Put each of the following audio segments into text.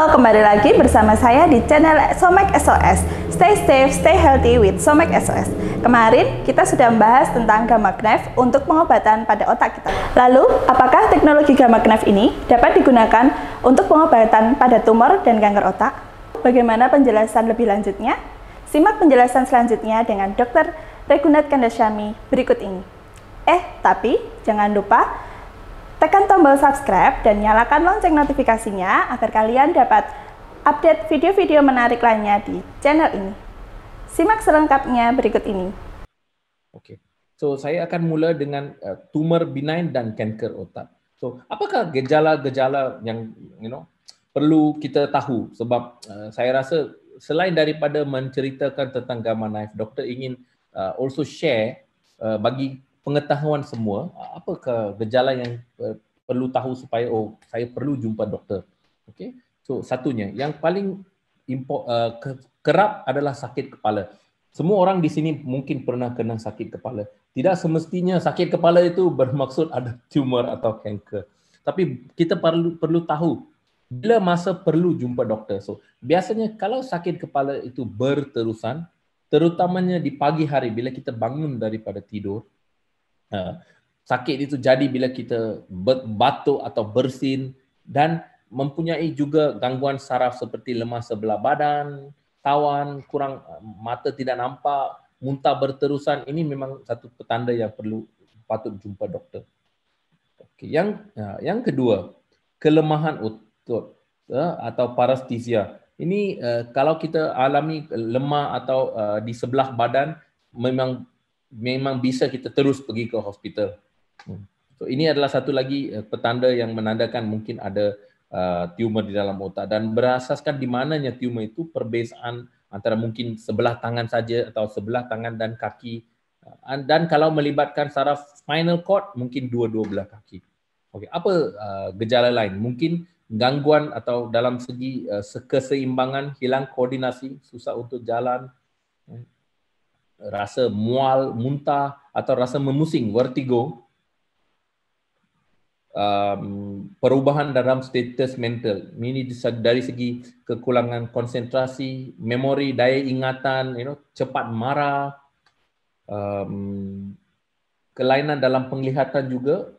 Halo, kembali lagi bersama saya di channel Somek SOS. Stay safe, stay healthy with Somek SOS. Kemarin kita sudah membahas tentang gamma knife untuk pengobatan pada otak kita. Lalu, apakah teknologi gamma knife ini dapat digunakan untuk pengobatan pada tumor dan kanker otak? Bagaimana penjelasan lebih lanjutnya? Simak penjelasan selanjutnya dengan Dr. Regunat Kandasyami berikut ini. Tapi jangan lupa tekan tombol subscribe dan nyalakan lonceng notifikasinya agar kalian dapat update video-video menarik lainnya di channel ini. Simak selengkapnya berikut ini. Oke, so saya akan mula dengan tumor benign dan kanker otak. So, apakah gejala-gejala yang perlu kita tahu? Sebab saya rasa selain daripada menceritakan tentang gamma knife, doktor ingin also share bagi pengetahuan semua, apakah gejala yang perlu tahu supaya saya perlu jumpa doktor. Okey. So satunya yang paling kerap adalah sakit kepala. Semua orang di sini mungkin pernah kena sakit kepala. Tidak semestinya sakit kepala itu bermaksud ada tumor atau kanker. Tapi kita perlu tahu bila masa perlu jumpa doktor. So biasanya kalau sakit kepala itu berterusan, terutamanya di pagi hari bila kita bangun daripada tidur, sakit itu jadi bila kita batuk atau bersin dan mempunyai juga gangguan saraf seperti lemas sebelah badan, tawan, kurang mata tidak nampak, muntah berterusan. Ini memang satu petanda yang patut jumpa doktor. Okey, yang kedua, kelemahan otot atau parestesia. Ini kalau kita alami lemah atau di sebelah badan, memang bisa kita terus pergi ke hospital. So ini adalah satu lagi petanda yang menandakan mungkin ada tumor di dalam otak, dan berasaskan di mananya tumor itu perbezaan antara mungkin sebelah tangan saja atau sebelah tangan dan kaki, dan kalau melibatkan saraf spinal cord mungkin dua-dua belah kaki. Okey, apa gejala lain? Mungkin gangguan atau dalam segi keseimbangan, hilang koordinasi, susah untuk jalan, rasa mual, muntah atau rasa memusing, vertigo, perubahan dalam status mental. Ini dari segi kekurangan konsentrasi, memori, daya ingatan, cepat marah, kelainan dalam penglihatan juga,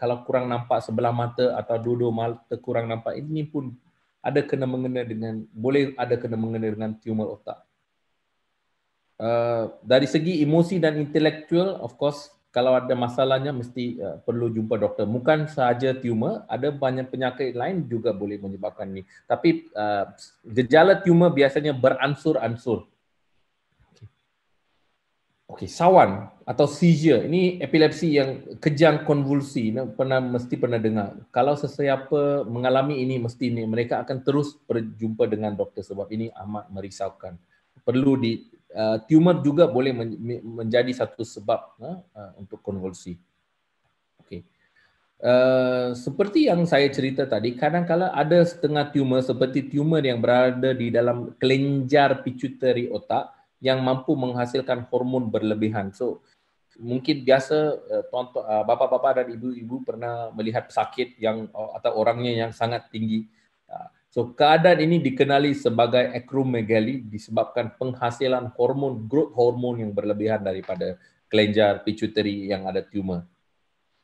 kalau kurang nampak sebelah mata atau dua-dua mata kurang nampak, ini pun boleh ada kena mengena dengan tumor otak. Dari segi emosi dan intelektual, of course, kalau ada masalahnya mesti perlu jumpa doktor. Bukan sahaja tumor, ada banyak penyakit lain juga boleh menyebabkan ini. Tapi gejala tumor biasanya beransur-ansur. Okey, sawan atau seizure, ini epilepsi yang kejang konvulsi, mesti pernah dengar. Kalau sesiapa mengalami ini, mesti mereka akan terus berjumpa dengan doktor sebab ini amat merisaukan. Tumor juga boleh menjadi satu sebab untuk konvulsi. Okey. Seperti yang saya cerita tadi, kadang-kadang ada setengah tumor seperti tumor yang berada di dalam kelenjar pituitary otak yang mampu menghasilkan hormon berlebihan. So mungkin biasa bapa-bapa dan ibu-ibu pernah melihat pesakit atau orangnya yang sangat tinggi. So keadaan ini dikenali sebagai acromegaly disebabkan penghasilan growth hormon yang berlebihan daripada kelenjar pituitary yang ada tumor.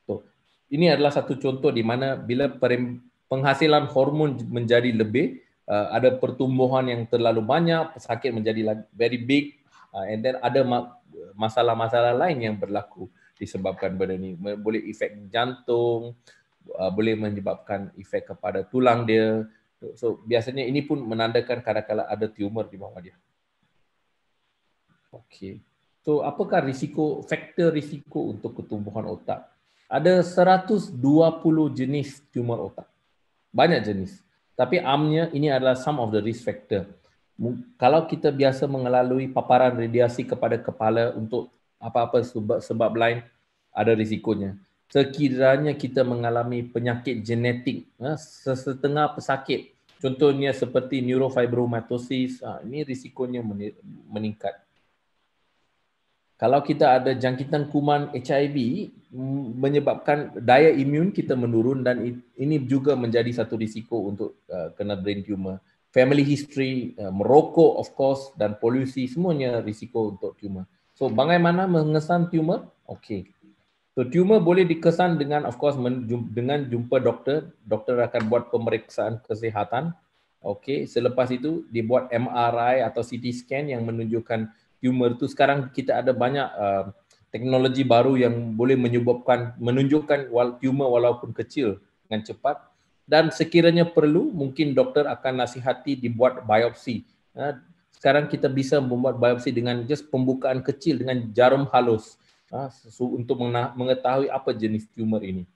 So ini adalah satu contoh di mana bila penghasilan hormon menjadi lebih, ada pertumbuhan yang terlalu banyak, pesakit menjadi very big, and then ada masalah-masalah lain yang berlaku disebabkan benda ini. Boleh efek jantung, boleh menyebabkan efek kepada tulang dia. So biasanya ini pun menandakan kadang-kadang ada tumor di bawah dia. Okey. So apakah faktor risiko untuk ketumbuhan otak? Ada 120 jenis tumor otak. Banyak jenis. Tapi amnya ini adalah some of the risk factor. Kalau kita biasa mengalami paparan radiasi kepada kepala untuk apa-apa sebab lain, ada risikonya. Sekiranya kita mengalami penyakit genetik, setengah pesakit, contohnya seperti neurofibromatosis, ini risikonya meningkat. Kalau kita ada jangkitan kuman HIV, menyebabkan daya imun kita menurun dan ini juga menjadi satu risiko untuk kena brain tumor. Family history, merokok of course dan polusi semuanya risiko untuk tumor. So bagaimana mengesan tumor? Okey. So tumor boleh dikesan dengan of course dengan jumpa doktor. Doktor akan buat pemeriksaan kesihatan. Okey, selepas itu dibuat MRI atau CT scan yang menunjukkan tumor itu. Sekarang kita ada banyak teknologi baru yang boleh menunjukkan tumor walaupun kecil dengan cepat. Dan sekiranya perlu, mungkin doktor akan nasihati dibuat biopsi. Sekarang kita bisa membuat biopsi dengan just pembukaan kecil dengan jarum halus untuk mengetahui apa jenis tumor ini.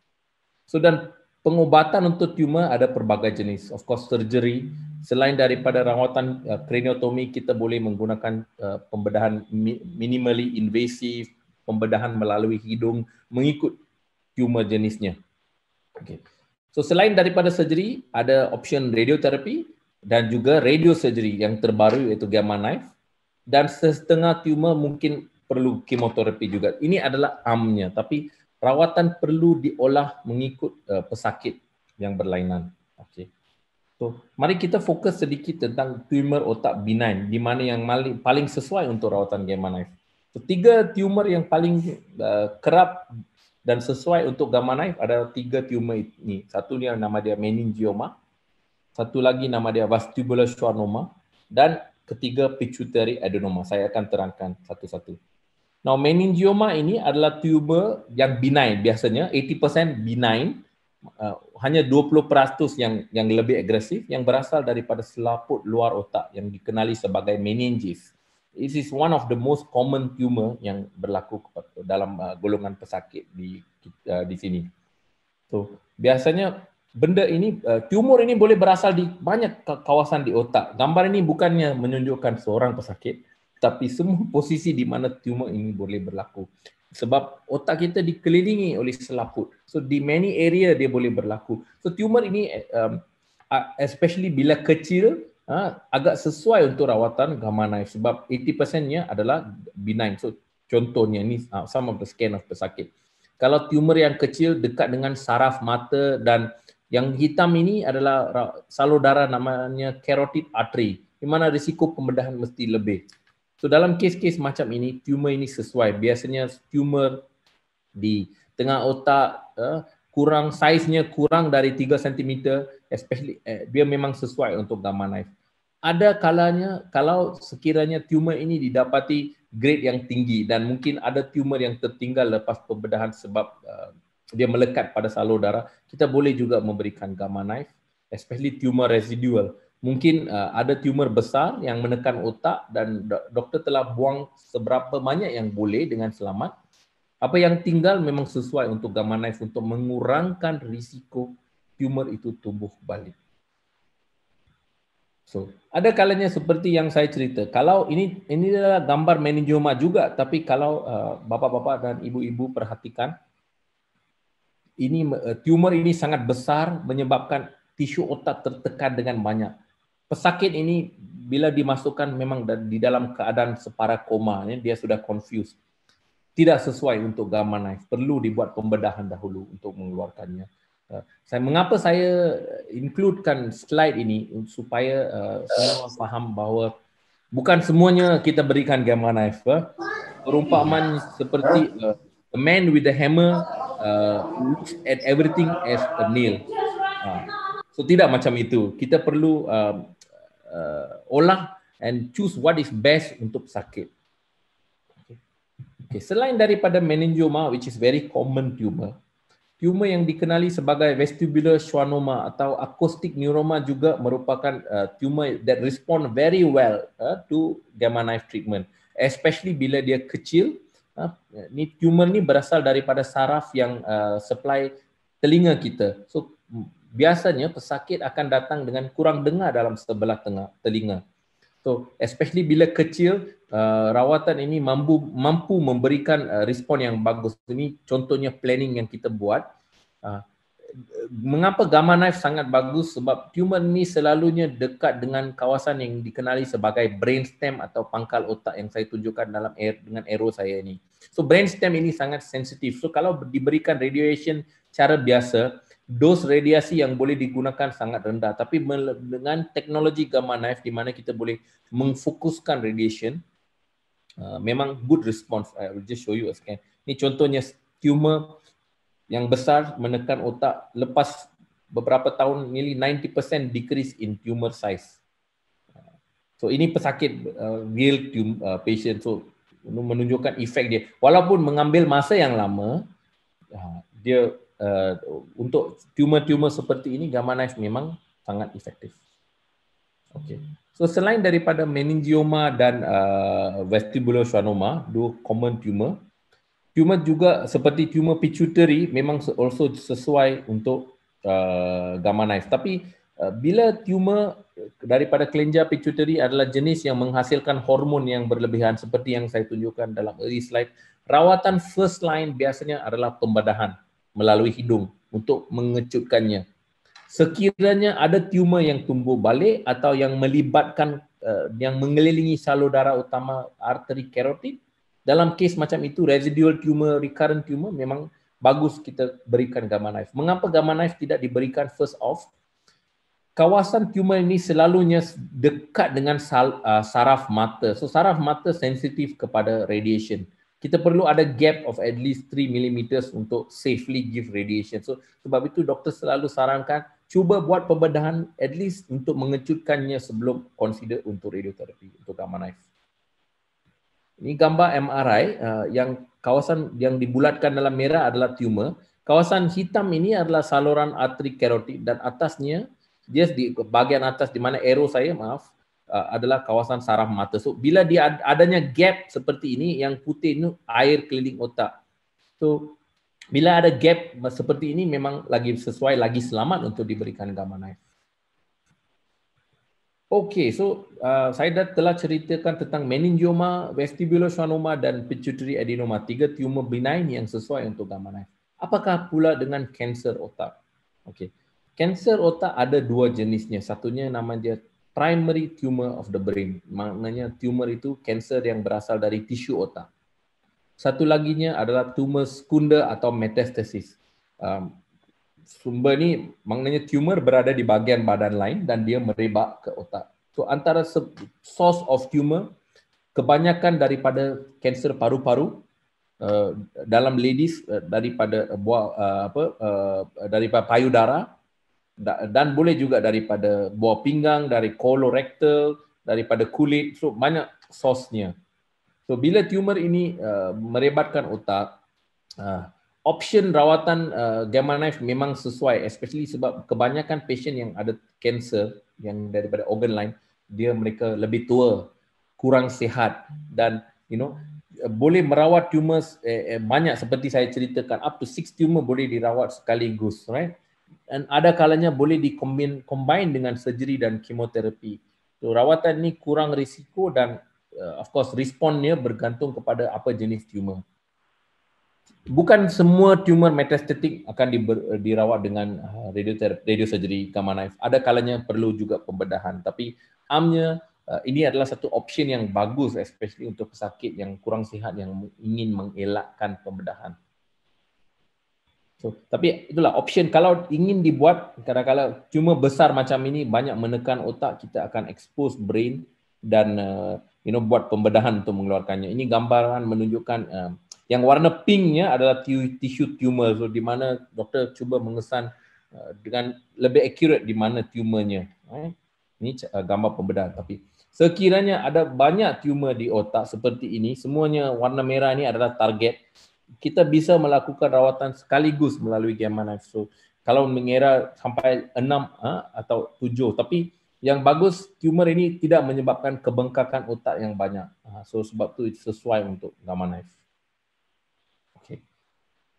So dan pengobatan untuk tumor ada pelbagai jenis. Of course surgery. Selain daripada rawatan kraniotomi, kita boleh menggunakan pembedahan minimally invasive, pembedahan melalui hidung mengikut tumor jenisnya. Okay. So selain daripada surgery, ada option radioterapi dan juga radiosurgery yang terbaru iaitu gamma knife, dan setengah tumor mungkin perlu kemoterapi juga. Ini adalah amnya, tapi rawatan perlu diolah mengikut pesakit yang berlainan. Okay. So mari kita fokus sedikit tentang tumor otak benign, di mana yang paling sesuai untuk rawatan gamma knife. So 3 tumor yang paling kerap dan sesuai untuk gamma knife adalah 3 tumor ini. Satu yang nama dia meningioma, satu lagi nama dia vestibular schwannoma, dan ketiga pituitary adenoma. Saya akan terangkan satu-satu. Now meningioma ini adalah tumor yang benign, biasanya 80% benign, hanya 20% yang lebih agresif, yang berasal daripada selaput luar otak yang dikenali sebagai meningis. This is one of the most common tumor yang berlaku dalam golongan pesakit di sini. So biasanya benda ini, tumor ini boleh berasal di banyak kawasan di otak. Gambar ini bukannya menunjukkan seorang pesakit, tapi semua posisi di mana tumor ini boleh berlaku. Sebab otak kita dikelilingi oleh selaput. So di many area dia boleh berlaku. So tumor ini especially bila kecil, agak sesuai untuk rawatan gamma knife sebab 80%-nya adalah benign. So contohnya ni some of the scan of pesakit. Kalau tumor yang kecil dekat dengan saraf mata dan yang hitam ini adalah salur darah namanya carotid artery, di mana risiko pembedahan mesti lebih. So dalam kes-kes macam ini, tumor ini sesuai. Biasanya tumor di tengah otak saiznya kurang dari 3 cm, especially dia memang sesuai untuk gamma knife. Ada kalanya kalau sekiranya tumor ini didapati grade yang tinggi dan mungkin ada tumor yang tertinggal lepas pembedahan sebab dia melekat pada salur darah, kita boleh juga memberikan gamma knife, especially tumor residual. Mungkin ada tumor besar yang menekan otak dan doktor telah buang seberapa banyak yang boleh dengan selamat. Apa yang tinggal memang sesuai untuk gamma knife untuk mengurangkan risiko tumor itu tumbuh balik. So, ada kalanya seperti yang saya cerita. Kalau ini adalah gambar meningioma juga, tapi kalau bapa-bapa dan ibu-ibu perhatikan, ini tumor ini sangat besar menyebabkan tisu otak tertekan dengan banyak. Pesakit ini bila dimasukkan memang di dalam keadaan separa koma, dia sudah confused. Tidak sesuai untuk gamma knife. Perlu dibuat pembedahan dahulu untuk mengeluarkannya. Mengapa saya includekan slide ini supaya semua faham bahawa bukan semuanya kita berikan gamma knife. Perumpamaan seperti a man with a hammer looks at everything as a nail. So tidak macam itu. Kita perlu olah and choose what is best untuk sakit. Okay. Selain daripada meningioma, which is very common tumor yang dikenali sebagai vestibular schwannoma atau acoustic neuroma juga merupakan tumor that respond very well to gamma knife treatment, especially bila dia kecil. Ni tumor ni berasal daripada saraf yang supply telinga kita. So biasanya pesakit akan datang dengan kurang dengar dalam sebelah telinga. So especially bila kecil, rawatan ini mampu memberikan respon yang bagus. Ini contohnya planning yang kita buat. mengapa gamma knife sangat bagus? Sebab tumor ni selalunya dekat dengan kawasan yang dikenali sebagai brainstem atau pangkal otak yang saya tunjukkan dalam dengan arrow saya ini. So brainstem ini sangat sensitif. So kalau diberikan radiation cara biasa, dos radiasi yang boleh digunakan sangat rendah. Tapi dengan teknologi gamma knife di mana kita boleh memfokuskan radiation, memang good response. I will just show you a scan. Ini contohnya tumor yang besar menekan otak lepas beberapa tahun, nearly 90% decrease in tumor size. So ini pesakit real patient, so menunjukkan efek dia. Walaupun mengambil masa yang lama, dia untuk tumor-tumor seperti ini gamma knife memang sangat efektif. Okay. So selain daripada meningioma dan vestibuloschwannoma, dua common tumor, tumor juga seperti tumor pituitary memang also sesuai untuk gamma knife. Tapi bila tumor daripada kelenjar pituitary adalah jenis yang menghasilkan hormon yang berlebihan seperti yang saya tunjukkan dalam early slide, rawatan first line biasanya adalah pembedahan melalui hidung untuk mengecutkannya. Sekiranya ada tumor yang tumbuh balik atau yang melibatkan yang mengelilingi salur darah utama arteri karotid, dalam kes macam itu, residual tumor, recurrent tumor, memang bagus kita berikan gamma knife. Mengapa gamma knife tidak diberikan first off? Kawasan tumor ini selalunya dekat dengan saraf mata. So saraf mata sensitif kepada radiation. Kita perlu ada gap of at least 3 mm untuk safely give radiation. So sebab itu doktor selalu sarankan cuba buat pembedahan at least untuk mengecutkannya sebelum consider untuk radioterapi, untuk gamma knife. Ini gambar MRI yang kawasan yang dibulatkan dalam merah adalah tumor. Kawasan hitam ini adalah saluran arteri karotid dan atasnya, dia di bahagian atas di mana arrow saya, adalah kawasan saraf mata. So bila dia adanya gap seperti ini, yang putih ini air keliling otak. So bila ada gap seperti ini memang lagi sesuai, lagi selamat untuk diberikan gamma knife. Okey, so saya telah ceritakan tentang meningioma, vestibuloschwannoma dan pituitary adenoma, 3 tumor benign yang sesuai untuk gamma knife. Apakah pula dengan kanser otak? Okey. Kanser otak ada 2 jenisnya. Satunya nama dia primary tumor of the brain. Maknanya tumor itu kanser yang berasal dari tisu otak. Satu laginya adalah tumor sekunder atau metastasis. Sumber ni maknanya tumor berada di bahagian badan lain dan dia merebak ke otak. So antara source of tumor, kebanyakan daripada kanser paru-paru dalam ladies daripada daripada payudara dan boleh juga daripada buah pinggang, dari colorectal, daripada kulit. So banyak source-nya. So bila tumor ini merebakkan otak, option rawatan gamma knife memang sesuai, especially sebab kebanyakan patient yang ada kanser yang daripada organ lain, mereka lebih tua, kurang sihat dan boleh merawat tumor banyak seperti saya ceritakan, up to 6 tumor boleh dirawat sekaligus, right? Dan ada kalanya boleh combine dengan surgery dan kemoterapi. So rawatan ni kurang risiko dan of course responnya bergantung kepada apa jenis tumor. Bukan semua tumor metastatik akan dirawat dengan radiosurgery gamma knife. Ada kalanya perlu juga pembedahan. Tapi amnya ini adalah satu option yang bagus, especially untuk pesakit yang kurang sihat yang ingin mengelakkan pembedahan. So, tapi itulah option. Kalau ingin dibuat, kadang-kadang tumor besar macam ini banyak menekan otak, kita akan expose brain dan buat pembedahan untuk mengeluarkannya. Ini gambaran menunjukkan yang warna pinknya adalah tissue tumor, so di mana doktor cuba mengesan dengan lebih accurate di mana tumornya. Ini gambar pembedahan. Tapi sekiranya ada banyak tumor di otak seperti ini, semuanya warna merah ini adalah target. Kita bisa melakukan rawatan sekaligus melalui gamma knife. So kalau mengira sampai 6 atau 7, tapi yang bagus tumor ini tidak menyebabkan kebengkakan otak yang banyak. So sebab itu sesuai untuk gamma knife.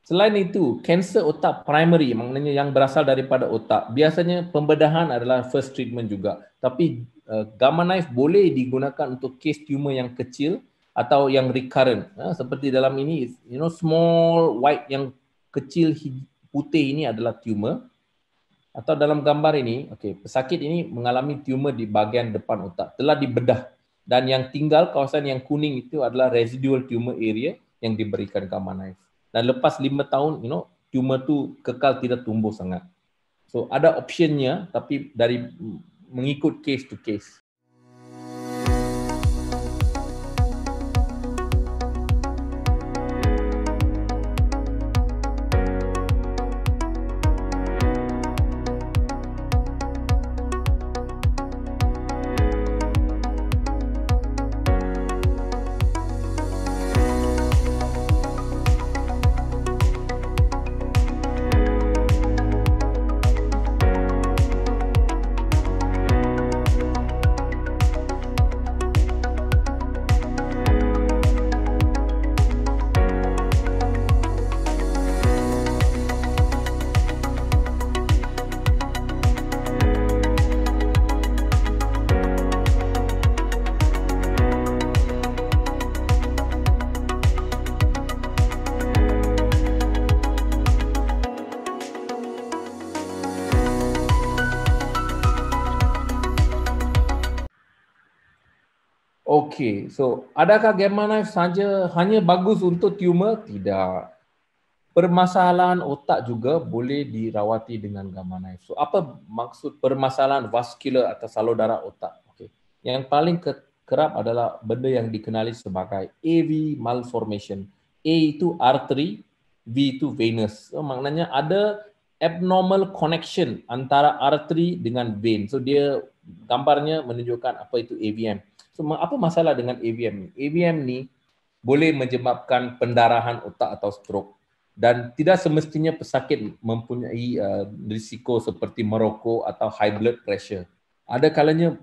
Selain itu, kanser otak primary, maknanya yang berasal daripada otak, biasanya pembedahan adalah first treatment juga. Tapi gamma knife boleh digunakan untuk kes tumor yang kecil atau yang recurrent. Seperti dalam ini, small white yang kecil putih ini adalah tumor, atau dalam gambar ini, pesakit ini mengalami tumor di bahagian depan otak, telah dibedah, dan yang tinggal kawasan yang kuning itu adalah residual tumor area yang diberikan gamma knife. Dan lepas 5 tahun, tumor tu kekal tidak tumbuh sangat. So ada optionnya, tapi dari mengikut case to case. Okey, so adakah gamma knife saja hanya bagus untuk tumor? Tidak. Permasalahan otak juga boleh dirawati dengan gamma knife. So apa maksud permasalahan vaskular atau salur darah otak? Okey. Yang paling kerap adalah benda yang dikenali sebagai AV malformation. A itu artery, V itu venous. So maknanya ada abnormal connection antara artery dengan vein. So dia gambarnya menunjukkan apa itu AVM. So, apa masalah dengan AVM ni? AVM ni boleh menyebabkan pendarahan otak atau stroke, dan tidak semestinya pesakit mempunyai risiko seperti merokok atau high blood pressure. Ada kalanya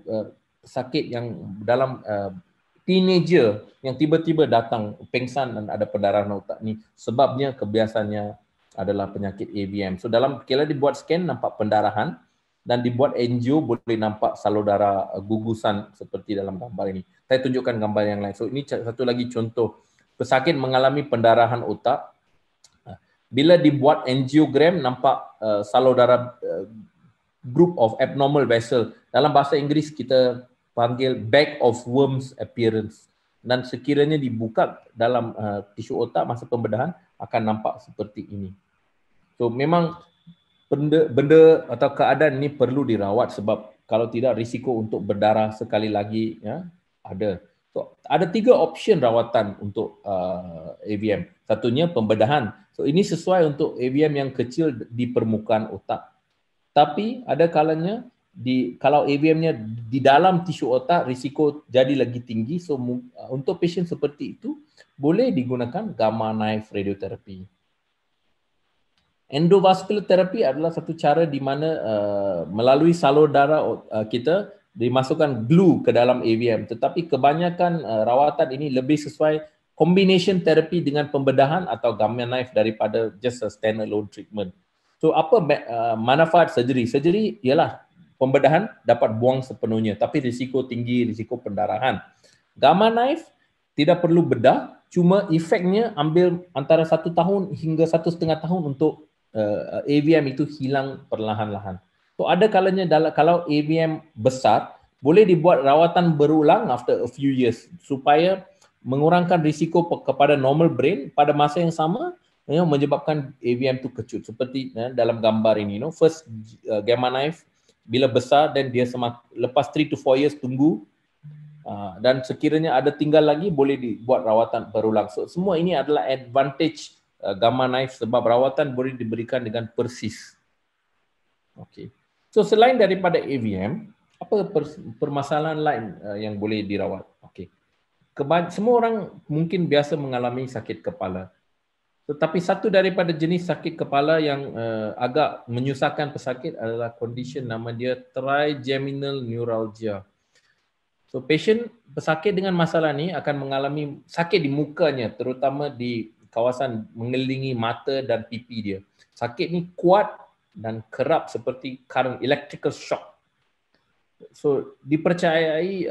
pesakit yang dalam teenager yang tiba-tiba datang pengsan dan ada pendarahan otak ni, sebabnya kebiasaannya adalah penyakit AVM. So dalam kira dibuat scan nampak pendarahan, dan dibuat angio boleh nampak salur darah gugusan seperti dalam gambar ini. Saya tunjukkan gambar yang lain. So ini satu lagi contoh pesakit mengalami pendarahan otak. Bila dibuat angiogram nampak salur darah group of abnormal vessel. Dalam bahasa Inggeris kita panggil bag of worms appearance. Dan sekiranya dibuka dalam tisu otak masa pembedahan akan nampak seperti ini. So memang benda atau keadaan ini perlu dirawat, sebab kalau tidak risiko untuk berdarah sekali lagi ada. So, ada 3 option rawatan untuk AVM. Satunya pembedahan. So ini sesuai untuk AVM yang kecil di permukaan otak. Tapi ada kalanya kalau AVM-nya di dalam tisu otak risiko jadi lagi tinggi. So untuk pasien seperti itu boleh digunakan gamma knife radiotherapy. Endovascular therapy adalah satu cara di mana melalui salur darah kita dimasukkan glue ke dalam AVM, tetapi kebanyakan rawatan ini lebih sesuai combination therapy dengan pembedahan atau gamma knife daripada just a standalone treatment. So apa manfaat surgery? Surgery ialah pembedahan dapat buang sepenuhnya, tapi risiko tinggi, risiko pendarahan. Gamma knife tidak perlu bedah, cuma efeknya ambil antara 1 tahun hingga 1,5 tahun untuk AVM itu hilang perlahan-lahan. So ada kalanya kalau AVM besar, boleh dibuat rawatan berulang after a few years supaya mengurangkan risiko kepada normal brain pada masa yang sama, menyebabkan AVM itu kecut. Seperti dalam gambar ini, first gamma knife bila besar dan dia lepas 3 to 4 years tunggu, dan sekiranya ada tinggal lagi boleh dibuat rawatan berulang. So semua ini adalah advantage gamma knife sebab rawatan boleh diberikan dengan persis. Okey. So selain daripada AVM, apa permasalahan lain yang boleh dirawat? Okey. Semua orang mungkin biasa mengalami sakit kepala. Tetapi satu daripada jenis sakit kepala yang agak menyusahkan pesakit adalah condition nama dia trigeminal neuralgia. So pesakit dengan masalah ni akan mengalami sakit di mukanya, terutama di kawasan mengelilingi mata dan pipi dia. Sakit ni kuat dan kerap seperti current electrical shock. So dipercayai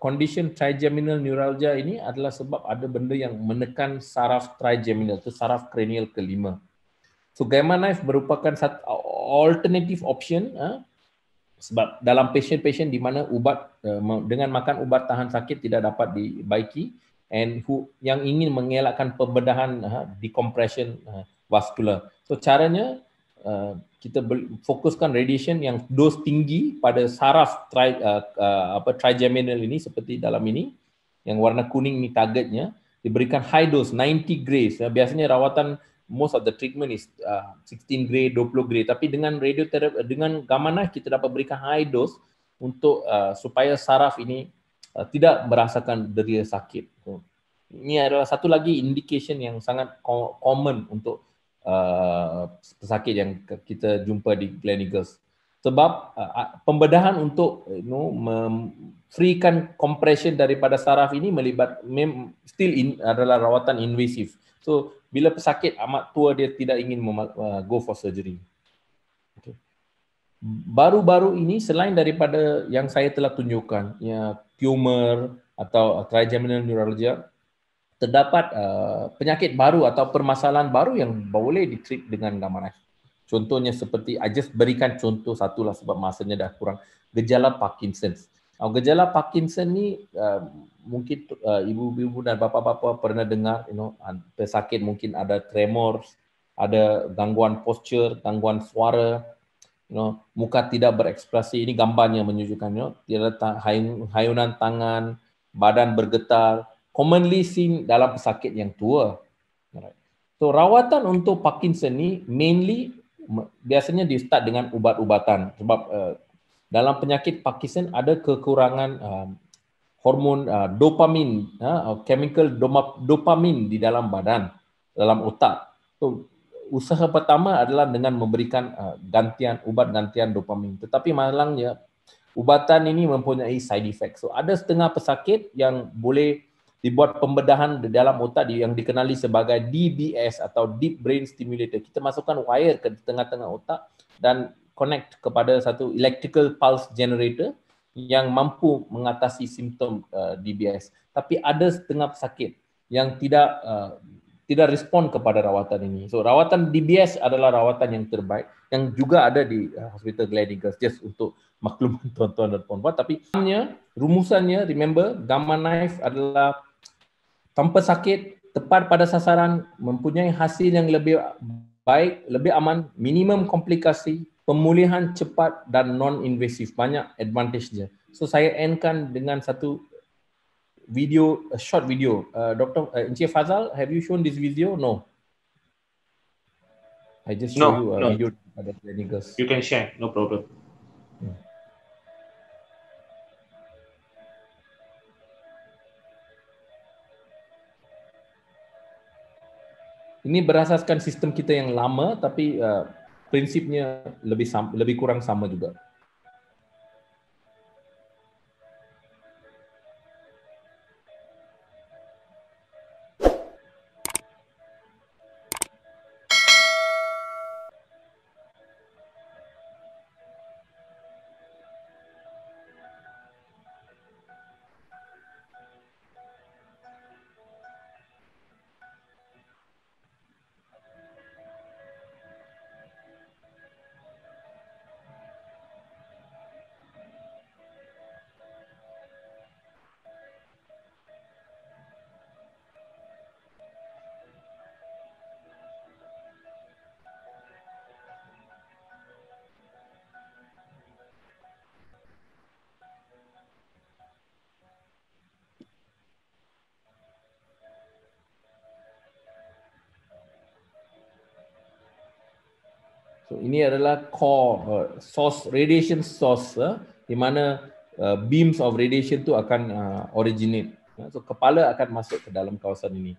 condition trigeminal neuralgia ini adalah sebab ada benda yang menekan saraf trigeminal, itu saraf kranial kelima. So Gamma Knife merupakan satu alternative option sebab dalam patient-patient di mana ubat dengan makan ubat tahan sakit tidak dapat dibaiki and yang ingin mengelakkan pembedahan decompression vascular. So caranya kita fokuskan radiation yang dos tinggi pada saraf trigeminal ini seperti dalam ini yang warna kuning ni targetnya, diberikan high dose 90 grays. Biasanya rawatan most of the treatment is 16 gray, 20 gray, tapi dengan radioterapi dengan gamma knife kita dapat berikan high dose untuk supaya saraf ini tidak merasakan deria sakit. Ini adalah satu lagi indication yang sangat common untuk pesakit yang kita jumpa di Gleneagles. Sebab pembedahan untuk freekan compression daripada saraf ini adalah rawatan invasif. So bila pesakit amat tua dia tidak ingin go for surgery. Okay. Baru-baru ini selain daripada yang saya telah tunjukkan, ya tumor atau trigeminal neuralgia, terdapat penyakit baru atau permasalahan baru yang boleh ditreat dengan gamma knife. Contohnya seperti, I just berikan contoh satulah sebab masanya dah kurang. Gejala Parkinson. Gejala Parkinson ni mungkin ibu-ibu dan bapa-bapa pernah dengar, pesakit mungkin ada tremors, ada gangguan posture, gangguan suara, muka tidak berekspresi. Ini gambarnya menunjukkan, hayunan tangan, badan bergetar, commonly seen dalam pesakit yang tua. So rawatan untuk Parkinson ni mainly biasanya di start dengan ubat-ubatan sebab dalam penyakit Parkinson ada kekurangan hormon dopamin, chemical dopamin di dalam badan, dalam otak. So usaha pertama adalah dengan memberikan ubat gantian dopamin. Tetapi malangnya ubatan ini mempunyai side effect. So ada setengah pesakit yang boleh dibuat pembedahan di dalam otak yang dikenali sebagai DBS atau Deep Brain Stimulator. Kita masukkan wire ke tengah-tengah otak dan connect kepada satu electrical pulse generator yang mampu mengatasi simptom DBS. Tapi ada setengah pesakit yang tidak respon kepada rawatan ini. So rawatan DBS adalah rawatan yang terbaik yang juga ada di Hospital Gleneagles, just untuk makluman tuan-tuan dan puan-puan. Tapi rumusannya, remember, gamma knife adalah tanpa sakit, tepat pada sasaran, mempunyai hasil yang lebih baik, lebih aman, minimum komplikasi, pemulihan cepat dan non-invasif. Banyak advantage-nya. So saya endkan dengan satu video, a short video. Dr. Encik Fazal, have you shown this video? No. I just show you a video pada Gleneagles. You can share, no problem. Ini berasaskan sistem kita yang lama, tapi prinsipnya lebih kurang sama juga. So ini adalah core source, radiation source, di mana beams of radiation tu akan originate. So kepala akan masuk ke dalam kawasan ini.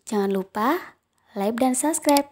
Jangan lupa like dan subscribe.